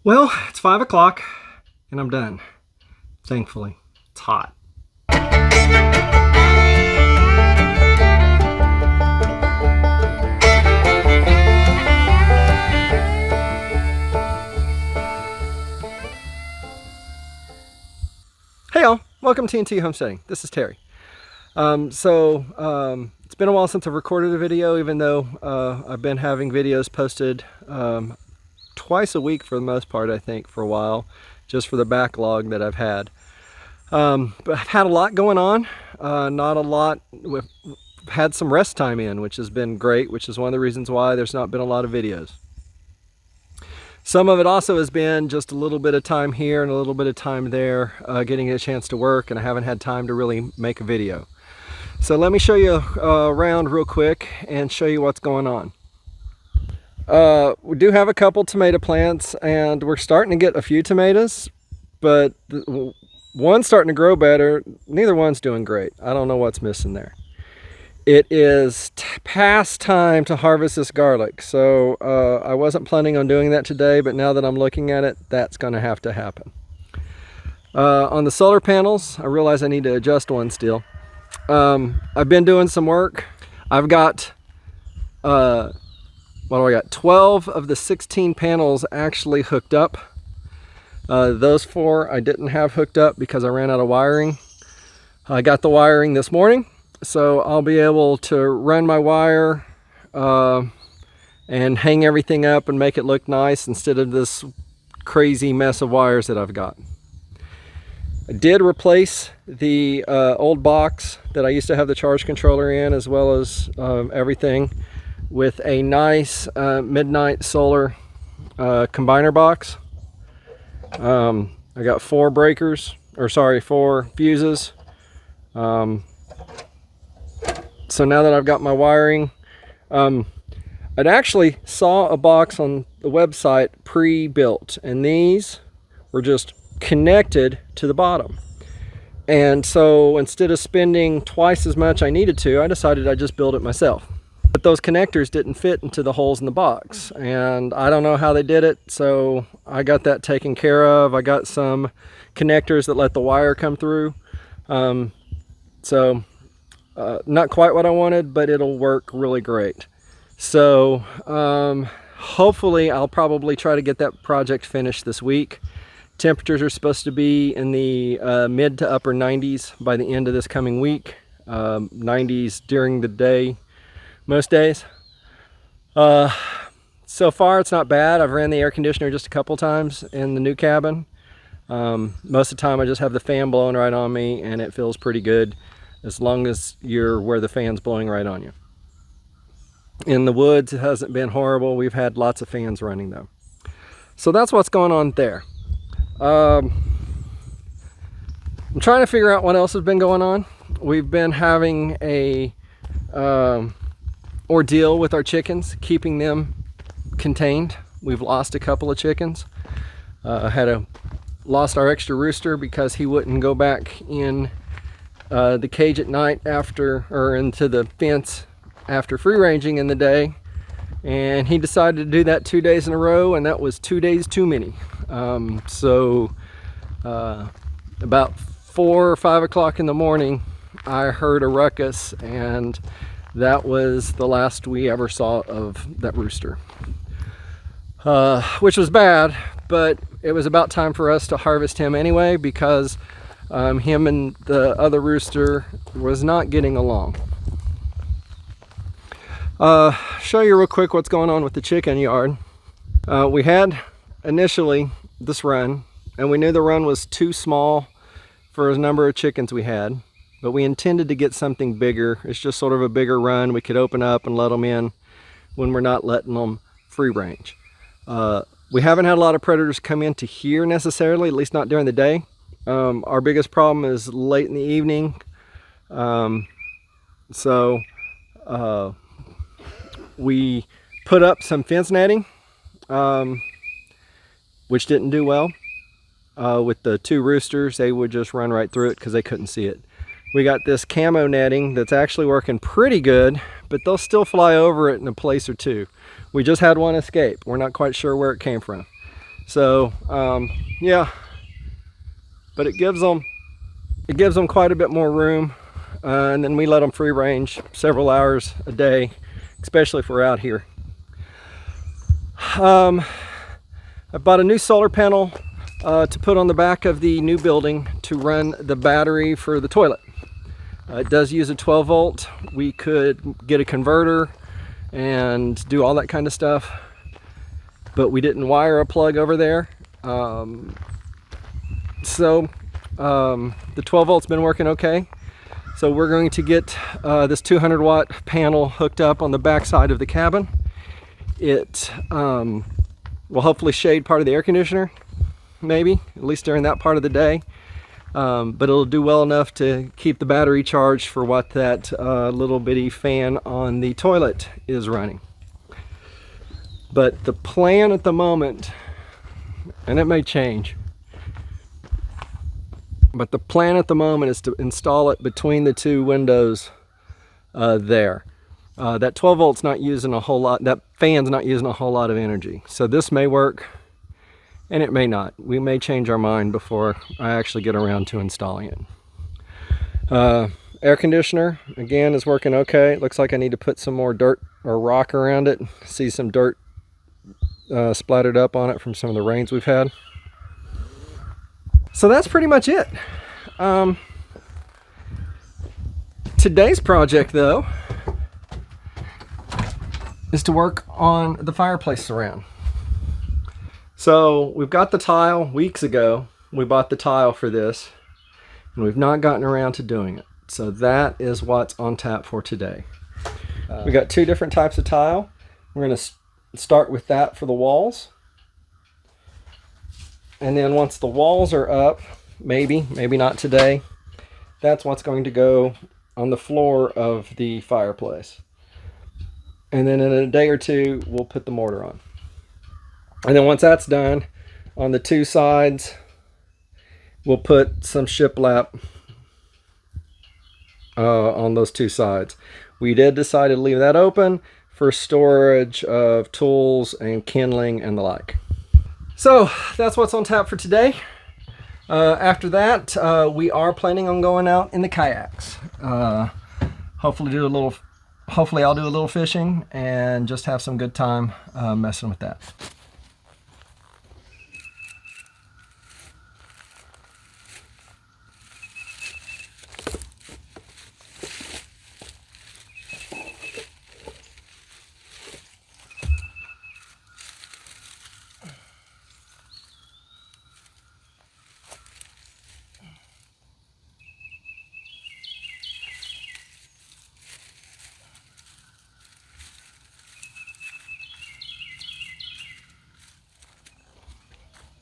Well, it's 5 o'clock and I'm done. Thankfully, it's hot. Hey y'all, welcome to T&T Homesteading. This is Terry. It's been a while since I've recorded a video, even though I've been having videos posted twice a week for the most part, I think, for a while, just for the backlog that I've had. But I've had a lot going on, not a lot. We've had some rest time in, which has been great, which is one of the reasons why there's not been a lot of videos. Some of it also has been just a little bit of time here and a little bit of time there, getting a chance to work, and I haven't had time to really make a video. So let me show you around real quick and show you what's going on. We do have a couple tomato plants, and we're starting to get a few tomatoes, but one's starting to grow better. Neither one's doing great. I don't know what's missing there. It is past time to harvest this garlic, so I wasn't planning on doing that today, but now that I'm looking at it, that's going to have to happen. On the solar panels, I realize I need to adjust one still. I've been doing some work. I've got, 12 of the 16 panels actually hooked up. Those 4 I didn't have hooked up because I ran out of wiring. I got the wiring this morning. So I'll be able to run my wire and hang everything up and make it look nice instead of this crazy mess of wires that I've got. I did replace the old box that I used to have the charge controller in, as well as everything, with a nice Midnight Solar combiner box. I got 4 fuses. So now that I've got my wiring, I'd actually saw a box on the website pre-built, and these were just connected to the bottom. And so instead of spending twice as much I needed to, I decided I'd just build it myself. But those connectors didn't fit into the holes in the box, and I don't know how they did it, so I got that taken care of. I got some connectors that let the wire come through. Not quite what I wanted, but it'll work really great. So hopefully I'll probably try to get that project finished this week. Temperatures are supposed to be in the mid to upper 90s by the end of this coming week. 90s during the day, most days. So far it's not bad. I've ran the air conditioner just a couple times in the new cabin. Most of the time I just have the fan blowing right on me, and it feels pretty good, as long as you're where the fan's blowing right on you. In the woods, it hasn't been horrible. We've had lots of fans running though. So that's what's going on there. I'm trying to figure out what else has been going on. We've been having a ordeal with our chickens, keeping them contained. We've lost a couple of chickens. Lost our extra rooster because he wouldn't go back in the cage at night into the fence after free ranging in the day, and he decided to do that 2 days in a row, and that was 2 days too many. About 4 or 5 o'clock in the morning, I heard a ruckus, and that was the last we ever saw of that rooster, which was bad, but it was about time for us to harvest him anyway, because him and the other rooster was not getting along. Show you real quick what's going on with the chicken yard. We had initially this run, and we knew the run was too small for a number of chickens we had, but we intended to get something bigger. It's just sort of a bigger run we could open up and let them in when we're not letting them free range. We haven't had a lot of predators come into here necessarily, at least not during the day. Our biggest problem is late in the evening. We put up some fence netting, which didn't do well. With the 2 roosters, they would just run right through it because they couldn't see it. We got this camo netting that's actually working pretty good, but they'll still fly over it in a place or two. We just had one escape. We're not quite sure where it came from. So yeah, but it gives them quite a bit more room, and then we let them free range several hours a day, especially if we're out here. I bought a new solar panel to put on the back of the new building to run the battery for the toilet. It does use a 12 volt. We could get a converter and do all that kind of stuff, but we didn't wire a plug over there. So the 12 volt's been working okay. So we're going to get this 200 watt panel hooked up on the back side of the cabin. It will hopefully shade part of the air conditioner, maybe, at least during that part of the day. But it'll do well enough to keep the battery charged for what that little bitty fan on the toilet is running. But the plan at the moment, and it may change, but the plan at the moment is to install it between the two windows there. That 12 volt's not using a whole lot, that fan's not using a whole lot of energy. So this may work, and it may not. We may change our mind before I actually get around to installing it. Air conditioner, again, is working okay. It looks like I need to put some more dirt or rock around it. See some dirt splattered up on it from some of the rains we've had. So that's pretty much it. Today's project, though, is to work on the fireplace surround. So we've got the tile. Weeks ago we bought the tile for this, and we've not gotten around to doing it. So that is what's on tap for today. We got two different types of tile. We're going to start with that for the walls, and then once the walls are up, maybe not today, that's what's going to go on the floor of the fireplace. And then in a day or two we'll put the mortar on. And then once that's done, on the two sides, we'll put some shiplap on those two sides. We did decide to leave that open for storage of tools and kindling and the like. So that's what's on tap for today. After that, we are planning on going out in the kayaks. Hopefully I'll do a little fishing and just have some good time messing with that.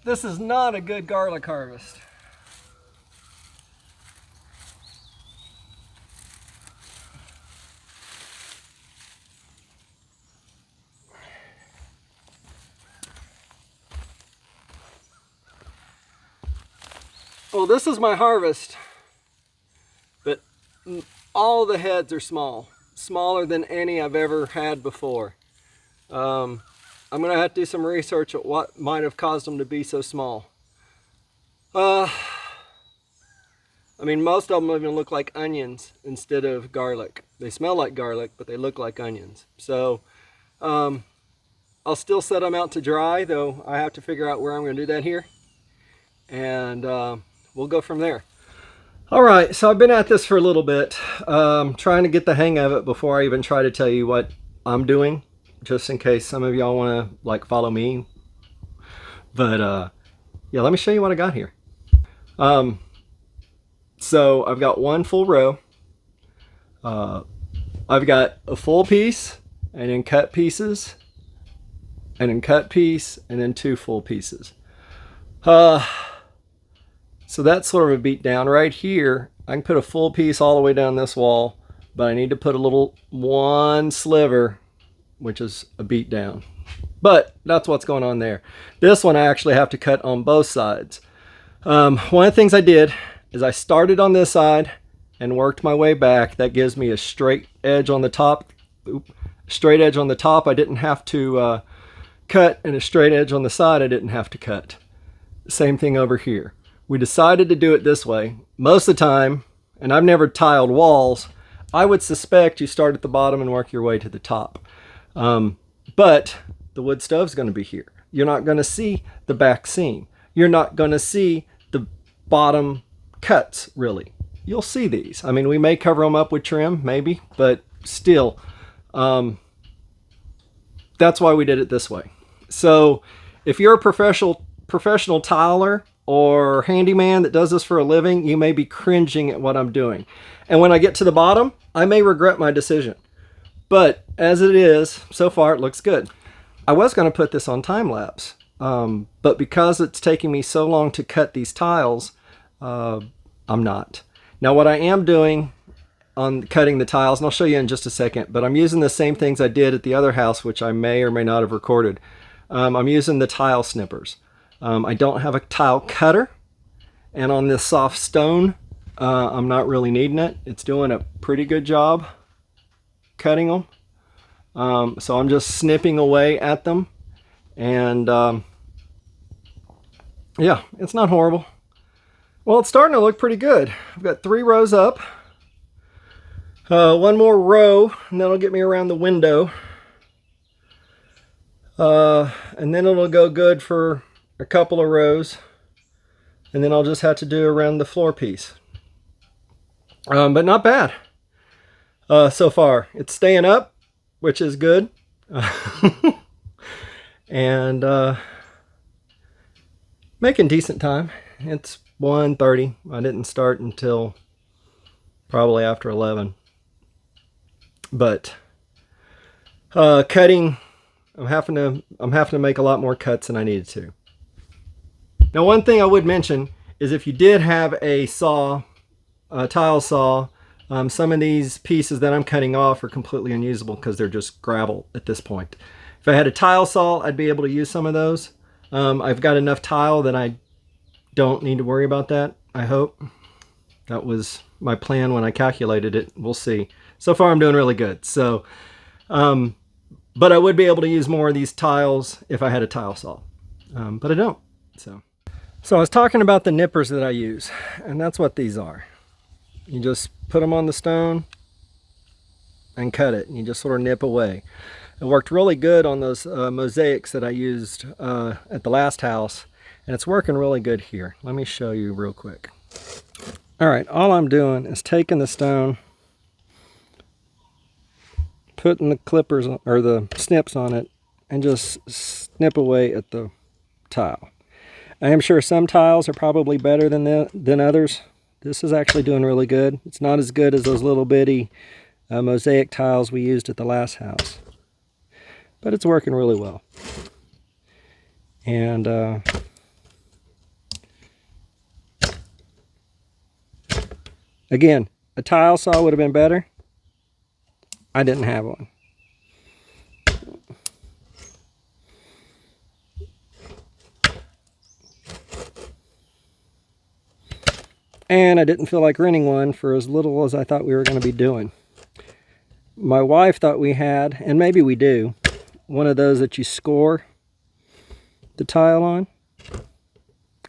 This is not a good garlic harvest. Well, this is my harvest, but all the heads are small, smaller than any I've ever had before. I'm going to have to do some research at what might have caused them to be so small. I mean, most of them even look like onions instead of garlic. They smell like garlic, but they look like onions. So I'll still set them out to dry, though I have to figure out where I'm going to do that here. And we'll go from there. All right, so I've been at this for a little bit, trying to get the hang of it before I even try to tell you what I'm doing, just in case some of y'all want to like follow me. But yeah, let me show you what I got here. So I've got one full row. I've got a full piece, and then cut pieces, and then cut piece, and then two full pieces. So that's sort of a beat down. Right here, I can put a full piece all the way down this wall, but I need to put a little one sliver, which is a beat down. But that's what's going on there. This one I actually have to cut on both sides. One of the things I did is I started on this side and worked my way back. That gives me a straight edge on the top. Straight edge on the top. I didn't have to cut and a straight edge on the side, I didn't have to cut. Same thing over here. We decided to do it this way. Most of the time, and I've never tiled walls, I would suspect you start at the bottom and work your way to the top. But the wood stove's going to be here. You're not going to see the back seam. You're not going to see the bottom cuts, really. You'll see these. I mean, we may cover them up with trim, maybe, but still, that's why we did it this way. So if you're a professional tiler or handyman that does this for a living, you may be cringing at what I'm doing. And when I get to the bottom, I may regret my decision. But as it is, so far it looks good. I was going to put this on time lapse, but because it's taking me so long to cut these tiles, I'm not. Now what I am doing on cutting the tiles, and I'll show you in just a second, but I'm using the same things I did at the other house, which I may or may not have recorded. I'm using the tile snippers. I don't have a tile cutter, and on this soft stone, I'm not really needing it. It's doing a pretty good job cutting them. So I'm just snipping away at them, and yeah, it's not horrible. Well, it's starting to look pretty good. I've got 3 rows up. One more row, and that'll get me around the window. And then it'll go good for a couple of rows, and then I'll just have to do around the floor piece. But not bad so far. It's staying up, which is good. And making decent time. It's 1:30. I didn't start until probably after 11. But cutting, I'm having to make a lot more cuts than I needed to. Now, one thing I would mention is if you did have a saw, a tile saw, some of these pieces that I'm cutting off are completely unusable because they're just gravel at this point. If I had a tile saw, I'd be able to use some of those. I've got enough tile that I don't need to worry about that, I hope. That was my plan when I calculated it. We'll see. So far I'm doing really good. So, but I would be able to use more of these tiles if I had a tile saw. But I don't. So I was talking about the nippers that I use, and that's what these are. You just put them on the stone and cut it, and you just sort of nip away. It worked really good on those mosaics that I used at the last house, and it's working really good here. Let me show you real quick. All right, all I'm doing is taking the stone, putting the clippers or the snips on it, and just snip away at the tile. I am sure some tiles are probably better than others. This is actually doing really good. It's not as good as those little bitty mosaic tiles we used at the last house, but it's working really well. And again, a tile saw would have been better. I didn't have one. And I didn't feel like renting one for as little as I thought we were going to be doing. My wife thought we had, and maybe we do, one of those that you score the tile on.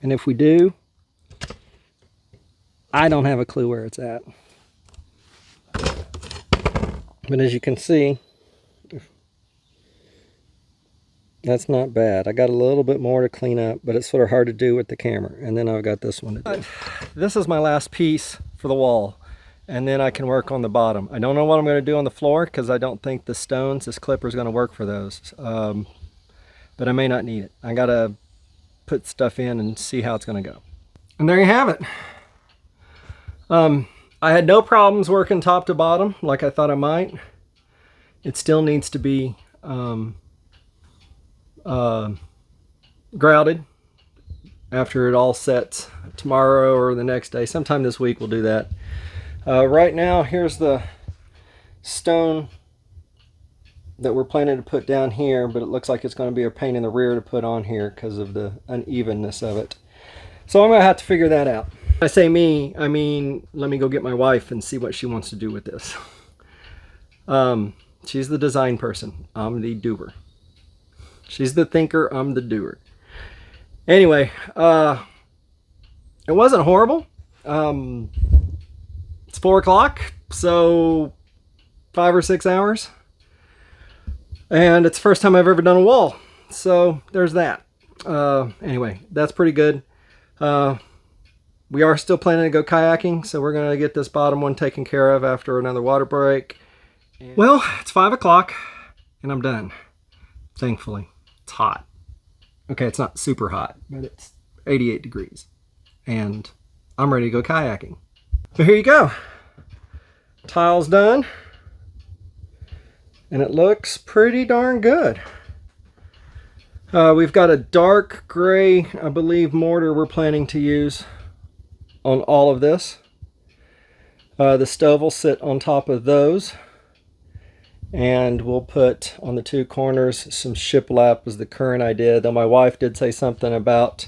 And if we do, I don't have a clue where it's at. But as you can see, that's not bad. I got a little bit more to clean up, but it's sort of hard to do with the camera. And then I've got this one to do. This is my last piece for the wall, and then I can work on the bottom. I don't know what I'm going to do on the floor because I don't think the stones, this clipper is going to work for those. But I may not need it. I got to put stuff in and see how it's going to go. And there you have it. I had no problems working top to bottom like I thought I might. It still needs to be grouted after it all sets tomorrow or the next day. Sometime this week we'll do that. Right now, here's the stone that we're planning to put down here, but it looks like it's going to be a pain in the rear to put on here because of the unevenness of it. So I'm going to have to figure that out. When I say me, I mean, let me go get my wife and see what she wants to do with this. She's the design person. I'm the doer. She's the thinker, I'm the doer. Anyway, it wasn't horrible. It's 4 o'clock, so 5 or 6 hours. And it's the first time I've ever done a wall. So there's that. Anyway, that's pretty good. We are still planning to go kayaking, so we're going to get this bottom one taken care of after another water break. Well, it's 5 o'clock and I'm done. Thankfully, it's hot. Okay, it's not super hot, but it's 88 degrees. And I'm ready to go kayaking. But here you go. Tile's done. And it looks pretty darn good. We've got a dark gray, I believe, mortar we're planning to use on all of this. The stove will sit on top of those. And we'll put on the 2 corners some shiplap was the current idea, though my wife did say something about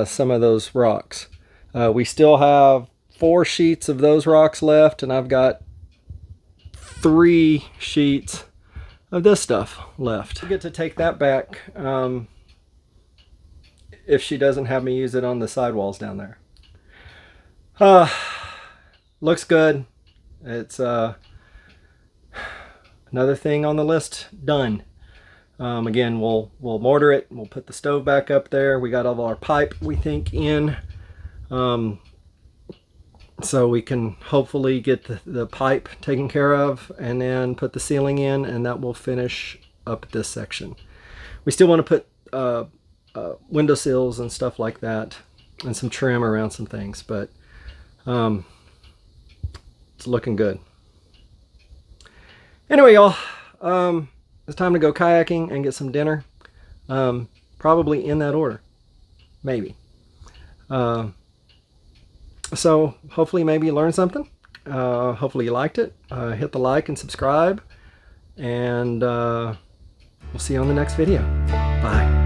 some of those rocks. We still have 4 sheets of those rocks left, and I've got 3 sheets of this stuff left. I get to take that back if she doesn't have me use it on the sidewalls down there. Looks good. It's another thing on the list done. Again, we'll mortar it. We'll put the stove back up there. We got all of our pipe, we think, in. So we can hopefully get the pipe taken care of and then put the ceiling in, and that will finish up this section. We still want to put window sills and stuff like that and some trim around some things, but it's looking good. Anyway, y'all, it's time to go kayaking and get some dinner. Probably in that order. Maybe. So hopefully maybe you learned something. Hopefully you liked it. Hit the like and subscribe. And we'll see you on the next video. Bye.